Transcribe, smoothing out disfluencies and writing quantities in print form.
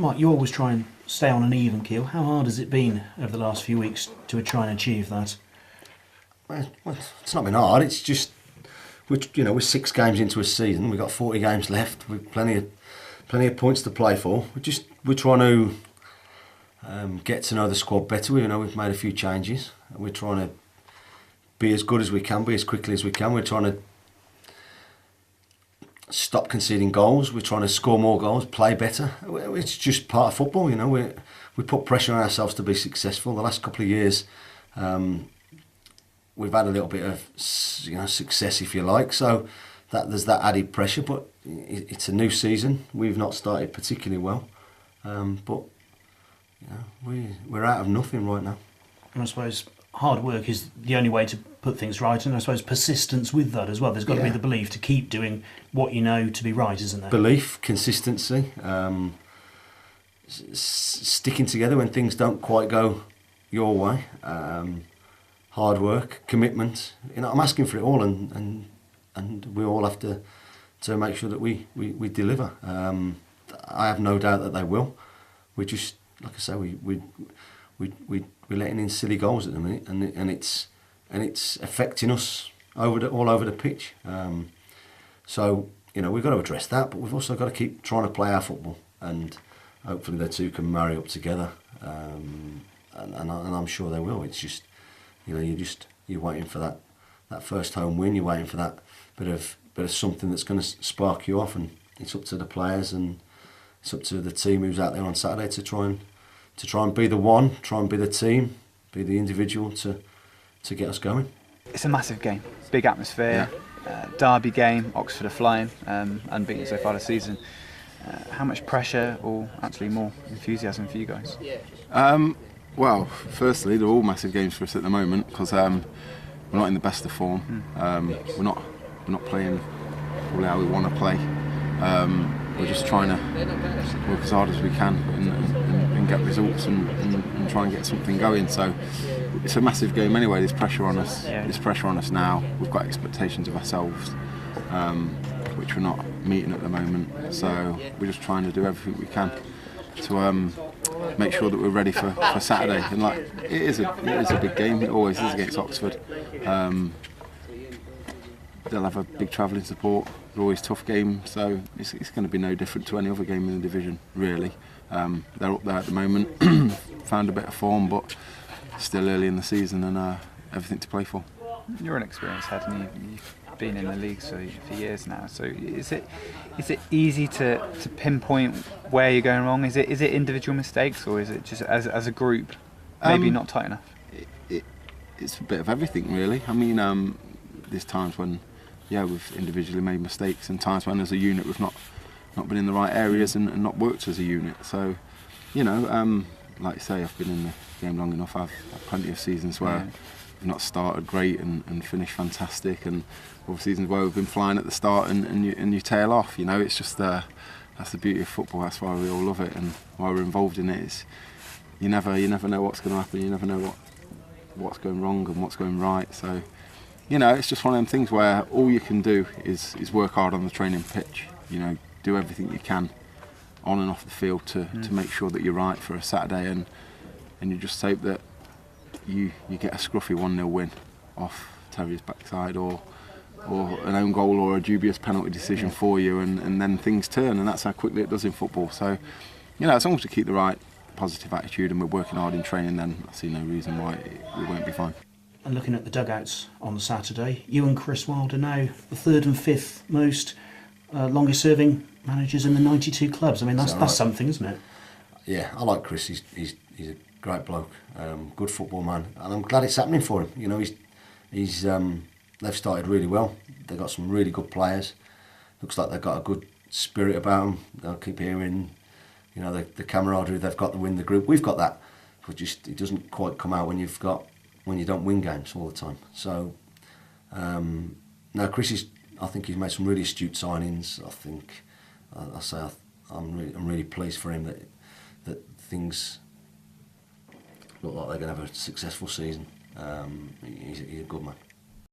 Mike, you always try and stay on an even keel. How hard has it been over the last few weeks to try and achieve that? Well, it's not been hard. It's just we're 6 games into a season. We've got 40 games left. We've plenty of points to play for. We're trying to get to know the squad better. We've made a few changes. We're trying to be as good as we can, be as quickly as we can. We're trying to stop conceding goals. We're trying to score more goals, play better. It's just part of football. We put pressure on ourselves to be successful. The last couple of years, we've had a little bit of success, if you like. So there's that added pressure. But it's a new season. We've not started particularly well, but we're out of nothing right now. And I suppose hard work is the only way to put things right, and I suppose persistence with that as well. There's got to be the belief to keep doing what you know to be right, isn't there? Belief, consistency, sticking together when things don't quite go your way, hard work, commitment. I'm asking for it all, and we all have to make sure that we deliver. I have no doubt that they will. We just, like I say, we're letting in silly goals at the minute, and it's affecting us all over the pitch. So we've got to address that, but we've also got to keep trying to play our football, and hopefully the two can marry up together. And I'm sure they will. It's just you're waiting for that first home win. You're waiting for that bit of something that's going to spark you off, and it's up to the players and it's up to the team who's out there on Saturday to try and be the one, try and be the team, be the individual to get us going. It's a massive game, big atmosphere, derby game. Oxford are flying, unbeaten so far this season. How much pressure, or actually more enthusiasm for you guys? Well, firstly, they're all massive games for us at the moment because we're not in the best of form. We're not playing probably how we want to play. We're just trying to work as hard as we can and get results and try and get something going. So it's a massive game anyway. There's pressure on us. There's pressure on us now. We've got expectations of ourselves, which we're not meeting at the moment. So we're just trying to do everything we can to make sure that we're ready for Saturday. And it is a big game. It always is against Oxford. They'll have a big travelling support. They're always tough games, so it's going to be no different to any other game in the division, really. They're up there at the moment, found a bit of form, but still early in the season and everything to play for. You're an experienced head, and you've been in the league for years now. So is it easy to pinpoint where you're going wrong? Is it individual mistakes, or is it just as a group maybe not tight enough? It's a bit of everything, really. I mean, there's times when we've individually made mistakes, and times when as a unit we've not been in the right areas and not worked as a unit. So, like you say, I've been in the game long enough. I've had plenty of seasons where we've not started great and finished fantastic, and other seasons where we've been flying at the start and you tail off. It's just that's the beauty of football. That's why we all love it and why we're involved in it. Is you never know what's going to happen. You never know what's going wrong and what's going right. So. It's just one of them things where all you can do is work hard on the training pitch. Do everything you can on and off the field to make sure that you're right for a Saturday, and you just hope that you get a scruffy 1-0 win off Terrier's backside, or an own goal or a dubious penalty decision for you, and then things turn, and that's how quickly it does in football. So, as long as we keep the right positive attitude and we're working hard in training, then I see no reason why we won't be fine. And looking at the dugouts on Saturday, you and Chris Wilde are now the 3rd and 5th most longest serving managers in the 92 clubs. I mean, that's something, isn't it? Yeah, I like Chris. He's a great bloke, good football man, and I'm glad it's happening for him. He's they've started really well. They've got some really good players. Looks like they've got a good spirit about them. They'll keep hearing, the camaraderie they've got to win the group. We've got that, but it doesn't quite come out when you don't win games all the time. So now Chris I think he's made some really astute signings. I think I'm really pleased for him that things look like they're going to have a successful season. He's a good man.